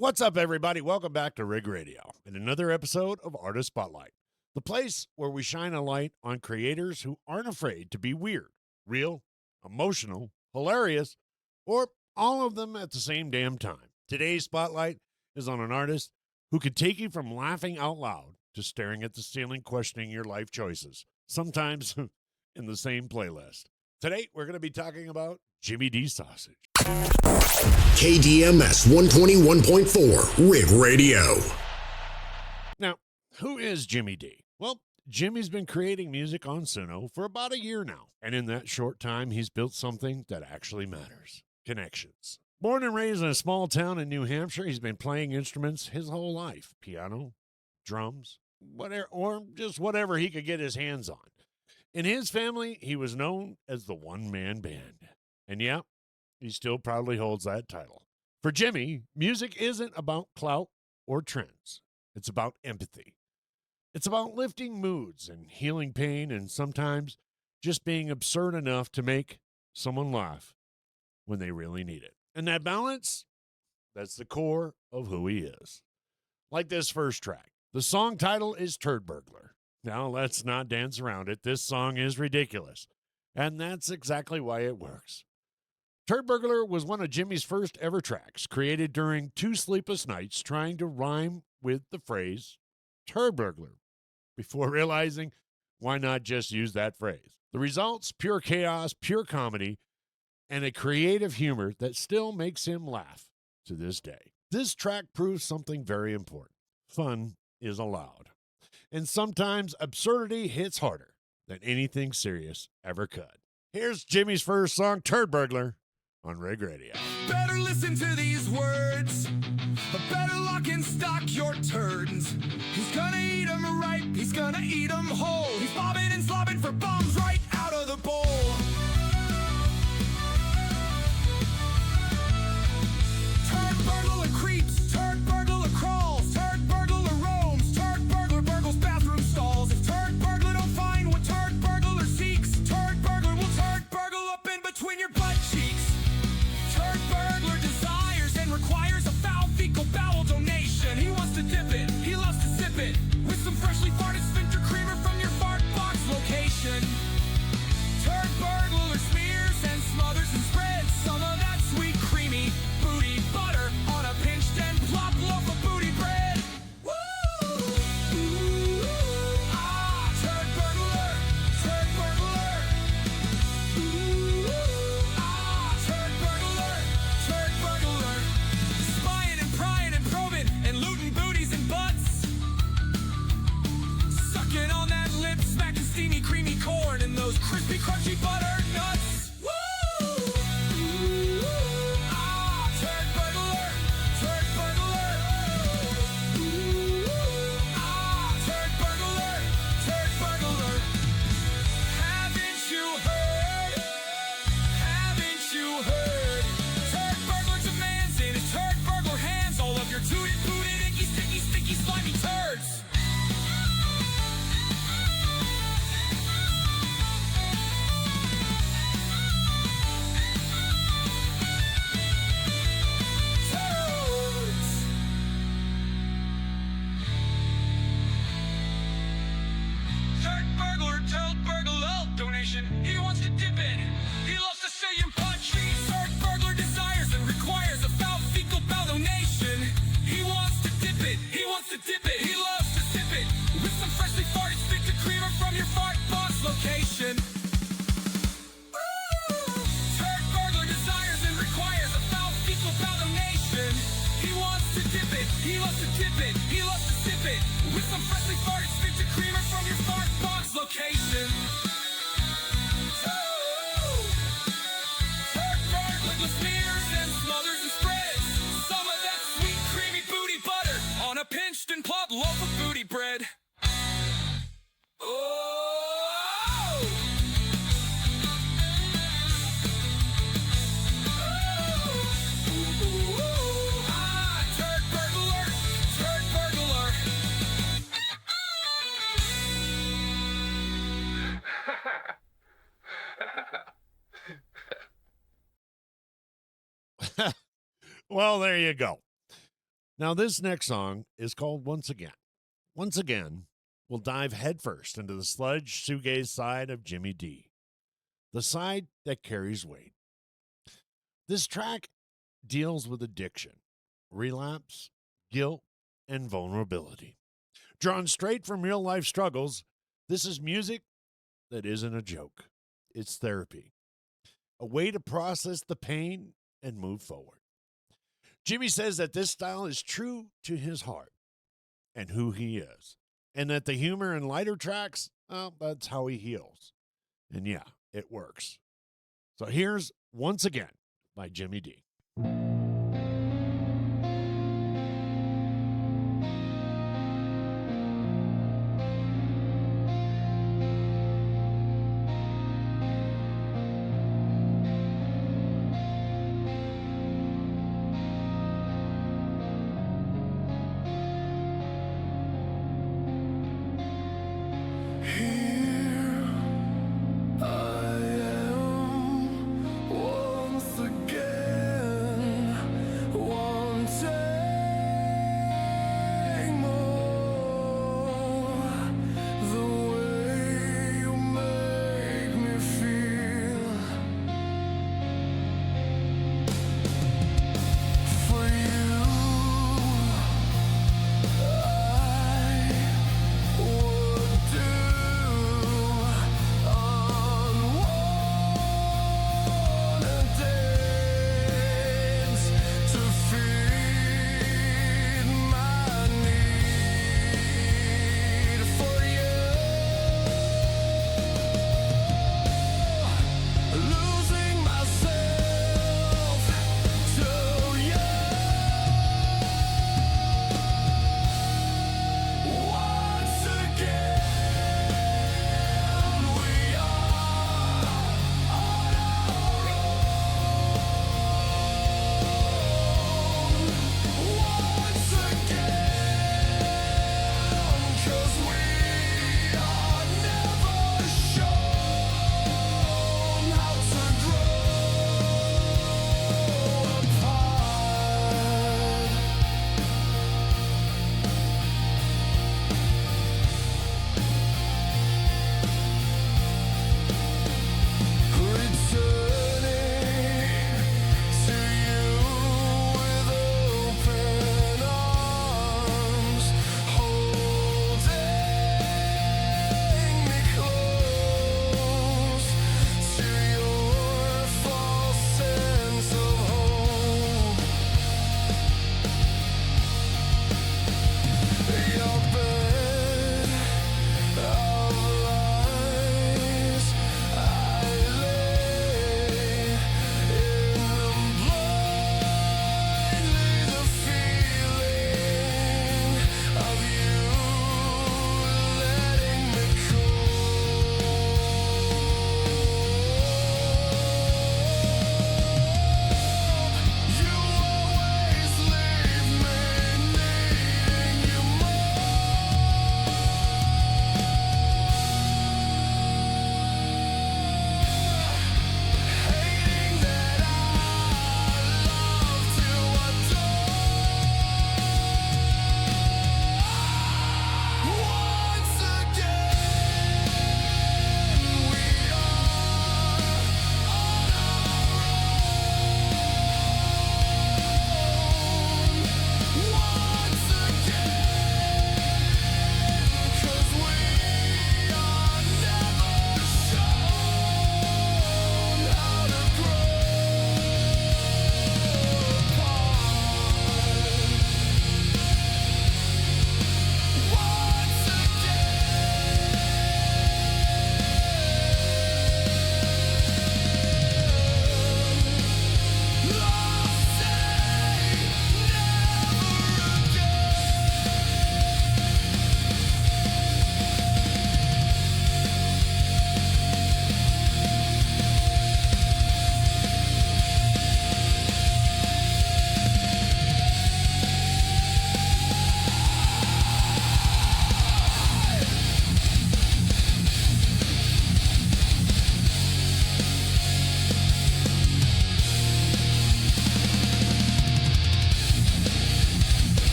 What's up, everybody? Welcome back to Rig Radio and another episode of Artist Spotlight, the place where we shine a light on creators who aren't afraid to be weird, real, emotional, hilarious, or all of them at the same damn time. Today's Spotlight is on an artist who could take you from laughing out loud to staring at the ceiling, questioning your life choices, sometimes in the same playlist. Today, we're going to be talking about JimmyDsausage. KDMS 121.4 Rig Radio. Now, who is Jimmy D? Well, Jimmy's been creating music on Suno for about a year now, and in that short time, he's built something that actually matters: connections. Born and raised in a small town in New Hampshire, he's been playing instruments his whole life: piano, drums, whatever, or just whatever he could get his hands on. In his family, he was known as the one-man band. And yeah, he still proudly holds that title. For Jimmy, music isn't about clout or trends. It's about empathy. It's about lifting moods and healing pain, and sometimes just being absurd enough to make someone laugh when they really need it. And that balance, that's the core of who he is. Like this first track. The song title is Turd Burglar. Now, let's not dance around it. This song is ridiculous. And that's exactly why it works. Turd Burglar was one of Jimmy's first ever tracks, created during 2 sleepless nights trying to rhyme with the phrase Turd Burglar, before realizing why not just use that phrase. The results: pure chaos, pure comedy, and a creative humor that still makes him laugh to this day. This track proves something very important. Fun is allowed. And sometimes absurdity hits harder than anything serious ever could. Here's Jimmy's first song, Turd Burglar, on Rig Radio. Better listen to these words. Better lock and stock your turds. He's gonna eat them ripe, he's gonna eat them whole. He's bobbing and slobbing for bombs right out of the bowl. Turd burglar creeps, turd burglar crawls, turd burglar roams, turd burglar burgles bathroom stalls. If turd burglar don't find what turd burglar seeks, turd burglar will turd burgle up in between your butt cheeks. Turd burglar desires and requires a foul fecal bowel donation. He wants to dip it, he loves to sip it, with some freshly farted sphincter creamer from your fart box location. Turd burglar smears and smothers and spreads some of that sweet creamy booty butter on a pinched and plop loaf of booty bread. Woo! Ooh, ah, turd burglar, turd burglar. Ooh, ah, turd burglar, turd burglar. Spying and prying and probing and looting booties and butts. Sucking on that lip, smacking steamy creamy corn and those crispy crunchy butter nuts. Woo! Ooh, ah, turd burglar, turd burglar. Ooh, ah, turd burglar, turd burglar. Haven't you heard? Haven't you heard? Turd burglar demands in his turd burglar hands all of your tooted, booted, icky, sticky, sticky, slimy turds. Turds. Turd burglar, donation. He wants to dip it. He loves to say in pot trees. Turd burglar desires and requires a foul fecal bowel donation. He wants to dip it. He wants to dip it. He loves to sip it with some freshly farted sphincter creamer from your fart box location. Turd burglar desires and requires a foul fecal bowel donation. He wants to dip it. He loves to dip it. He loves to sip it with some freshly farted sphincter creamer from your fart box location. Turd burglar smears and smothers and spreads some of that sweet creamy booty butter on a pinched and plop loaf of booty bread. Oh! Ooh, ah, turd burglar, turd burglar. Well, there you go. Now, this next song is called Once Again. Once again, we'll dive headfirst into the sludge shoegaze side of Jimmy D, the side that carries weight. This track deals with addiction, relapse, guilt, and vulnerability. Drawn straight from real life struggles, this is music that isn't a joke. It's therapy, a way to process the pain and move forward. Jimmy says that this style is true to his heart and who he is, and that the humor in lighter tracks, well, that's how he heals. And yeah, it works. So here's Once Again by Jimmy D. Here I am once again.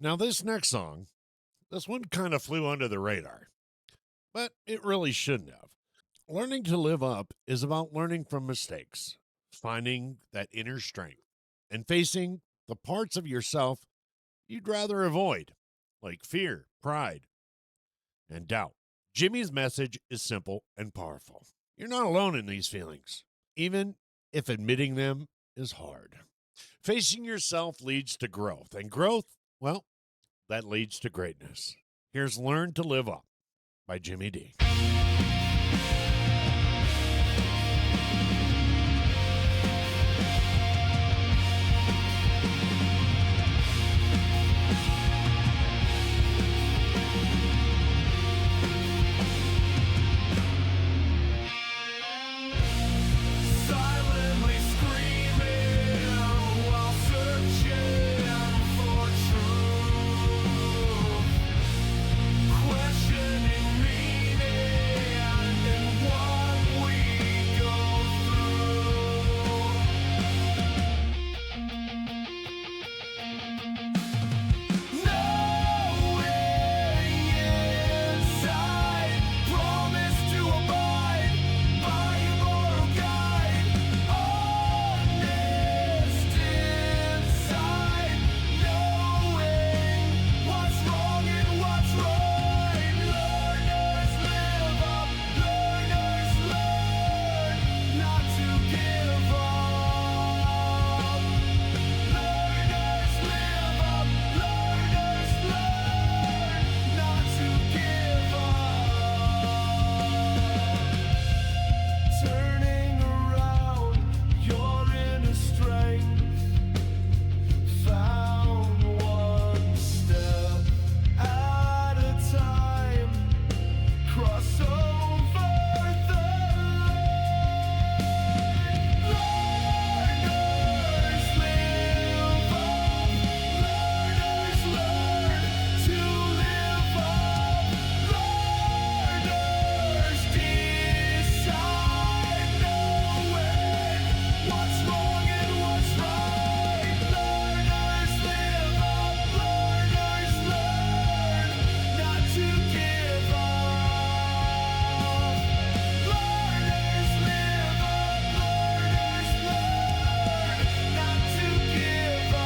Now, this next song, this one kind of flew under the radar, but it really shouldn't have. Learning to live up is about learning from mistakes, finding that inner strength, and facing the parts of yourself you'd rather avoid, like fear, pride, and doubt. Jimmy's message is simple and powerful. You're not alone in these feelings, even if admitting them is hard. Facing yourself leads to growth, and growth, well, that leads to greatness. Here's Learn to Live Up by Jimmy D. Silently screaming while searching for truth, questioning meaning in what we go through. Knowing inside, promise to abide by your moral guide. Honest inside, knowing what's wrong and what's right. Learners live up, learners learn not to give up. Learners live up, learners learn not to give up. Turning around your inner strength, found one step at a time. Cross over the line. Learners live up, learners learn to live up. Learners decide, knowing what's wrong and what's right. Learners live up, learners learn not to give up. Learners live up, learners learn not to give up.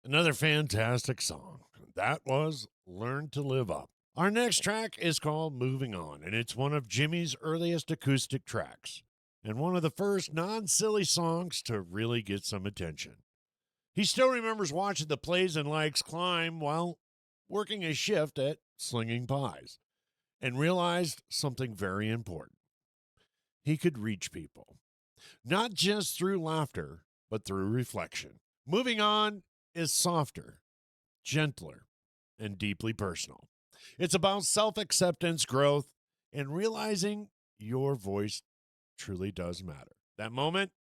Another fantastic song. That was Learn to Live Up. Our next track is called Moving On, and it's one of Jimmy's earliest acoustic tracks, and one of the first non-silly songs to really get some attention. He still remembers watching the plays and likes climb while working a shift at Slinging Pies, and realized something very important. He could reach people, not just through laughter, but through reflection. Moving On is softer, gentler, and deeply personal. It's about self-acceptance, growth, and realizing your voice truly does matter. That moment,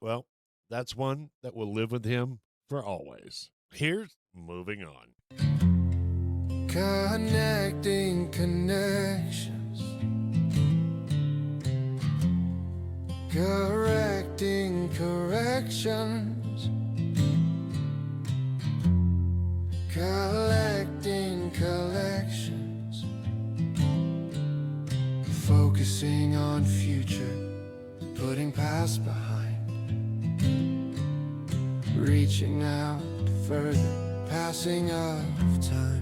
well, that's one that will live with him for always. Here's Moving On. Connecting connections, questions, collecting collections, focusing on future, putting past behind, reaching out further, passing of time.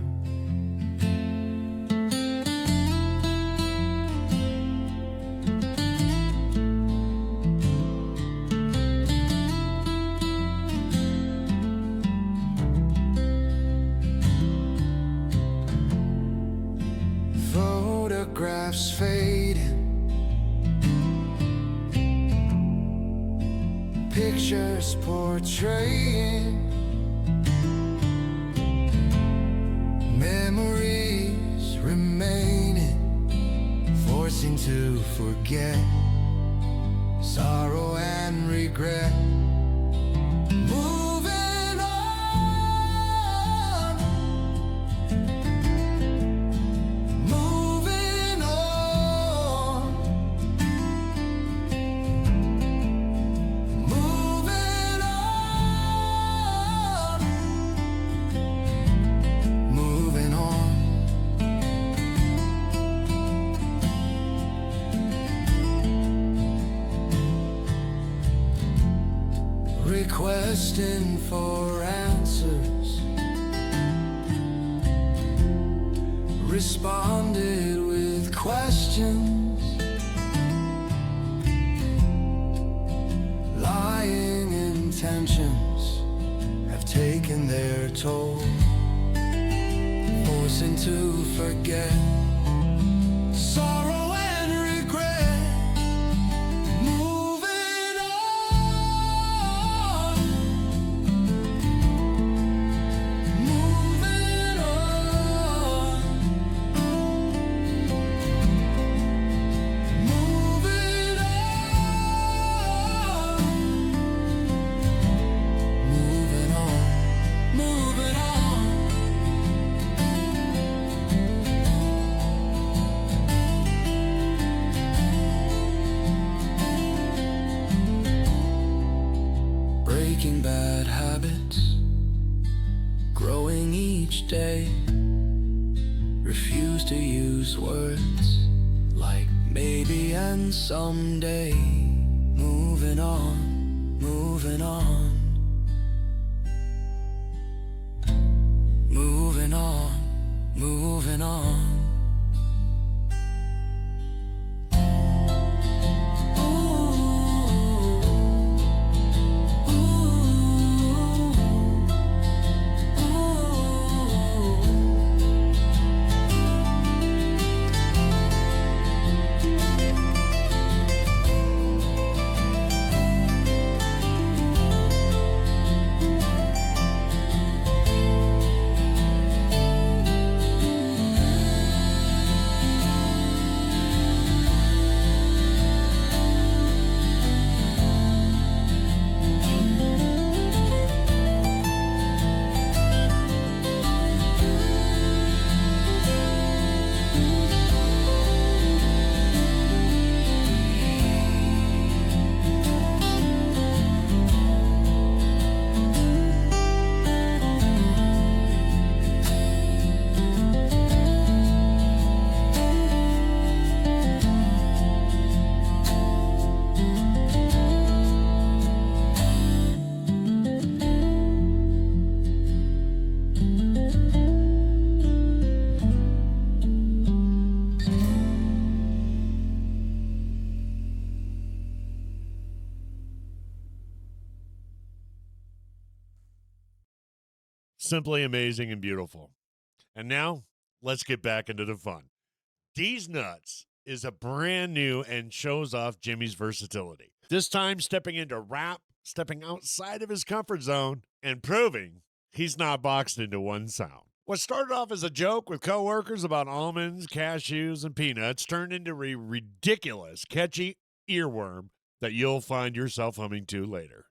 Photographs fading, pictures portraying memories remaining, forcing to forget sorrow and regret. Moving on, moving on, moving on, moving on. Requesting for answers, responded with questions, lying intentions have taken their toll, forcing to forget sorrow and regret. Moving on, moving on, moving on, moving on, moving on. Breaking bad habits, growing each day. Refuse to use words like maybe and someday. Moving on, moving on, moving on, moving on. Simply amazing and beautiful. And now, let's get back into the fun. D's Nuts is a brand new and shows off Jimmy's versatility. This time stepping into rap, stepping outside of his comfort zone, and proving he's not boxed into one sound. What started off as a joke with coworkers about almonds, cashews, and peanuts turned into a ridiculous, catchy earworm that you'll find yourself humming to later.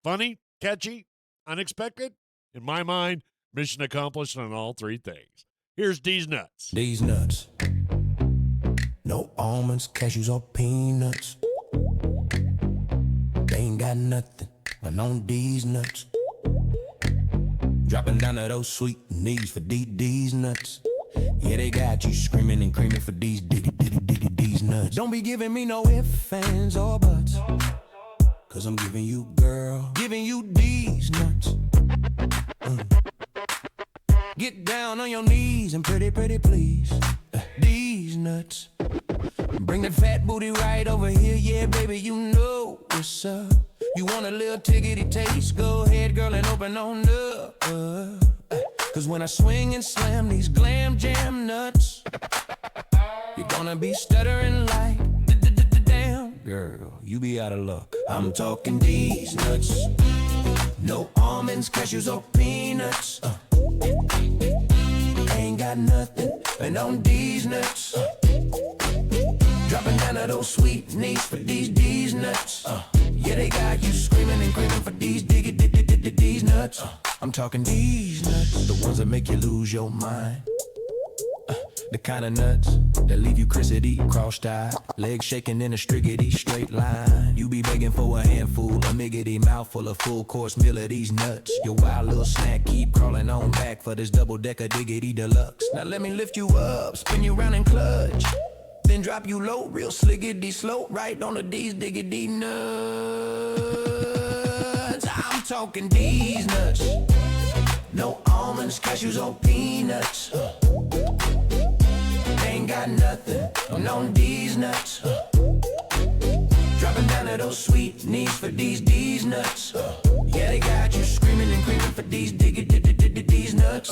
Funny, catchy, unexpected? In my mind, mission accomplished on all three things. Here's D's Nuts. These nuts. No almonds, cashews, or peanuts. They ain't got nothing and on these nuts. Dropping down to those sweet knees for these nuts. Yeah, they got you screaming and creaming for these these nuts. Don't be giving me no ifs, ands, or buts. Cause I'm giving you, girl, giving you these nuts. Get down on your knees and pretty please. These nuts. Bring that fat booty right over here, yeah, baby, you know what's up. You want a little tickety taste? Go ahead, girl, and open on up. Cause when I swing and slam these glam jam nuts, you're gonna be stuttering like damn. Girl, you be out of luck. I'm talking these nuts. No almonds, cashews, or peanuts. Ain't got nothing, and on these nuts. Dropping down to those sweet knees for these nuts. Yeah, they got you screaming and creaming for these these nuts. I'm talking these nuts, the ones that make you lose your mind. The kind of nuts that leave you crispity, cross-eyed, legs shaking in a striggity straight line. You be begging for a handful, a miggity mouthful, a full course meal of these nuts. Your wild little snack keep crawling on back for this double-decker diggity deluxe. Now let me lift you up, spin you round and clutch, then drop you low, real sliggity slow, right on the these diggity nuts. I'm talking these nuts. No almonds, cashews, or peanuts. Ain't got nothing on these nuts. Dropping down to those sweet knees for these nuts. Yeah, they got you screaming and creaming for these these nuts.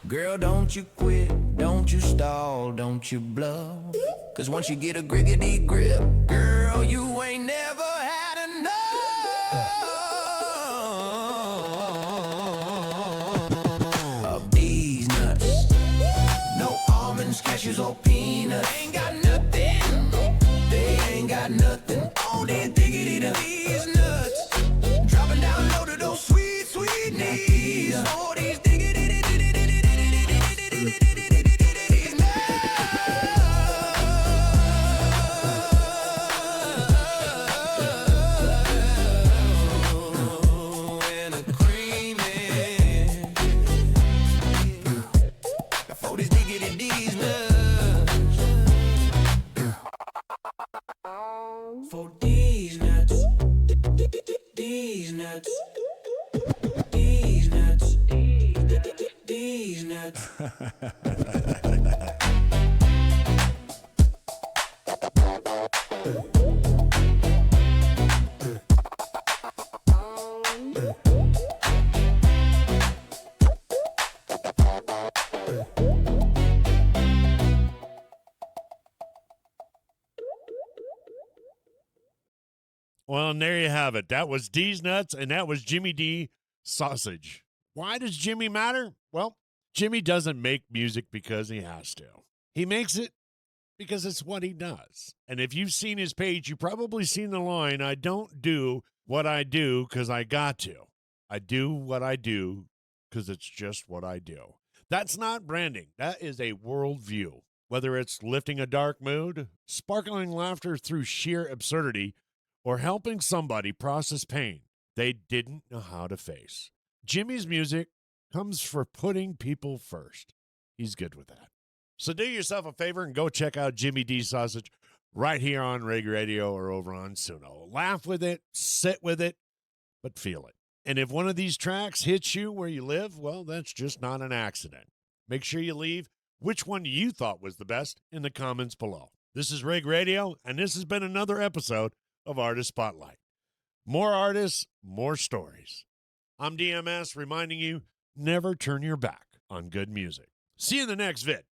Girl, don't you quit, don't you stall, don't you bluff. Cause once you get a griggity grip, girl, you ain't never had enough of these nuts. No almonds, cashews, or peanuts. Ain't got nothing, they ain't got nothing on their diggity to these nuts. Dropping down low to those sweet knees. Oh, these diggity these nuts. And a creamy for these diggity these nuts. For these nuts. These nuts. These nuts. These nuts. Well, and there you have it. That was D's Nuts, and that was JimmyDsausage. Why does Jimmy matter? Well, Jimmy doesn't make music because he has to. He makes it because it's what he does. And if you've seen his page, you've probably seen the line, I don't do what I do because I got to. I do what I do because it's just what I do. That's not branding. That is a worldview. Whether it's lifting a dark mood, sparkling laughter through sheer absurdity, or helping somebody process pain they didn't know how to face. Jimmy's music comes for putting people first. He's good with that. So do yourself a favor and go check out JimmyDsausage right here on Rig Radio or over on Suno. Laugh with it, sit with it, but feel it. And if one of these tracks hits you where you live, well, that's just not an accident. Make sure you leave which one you thought was the best in the comments below. This is Rig Radio, and this has been another episode of Artist Spotlight. More artists, more stories. I'm DMS reminding you, never turn your back on good music. See you in the next vid.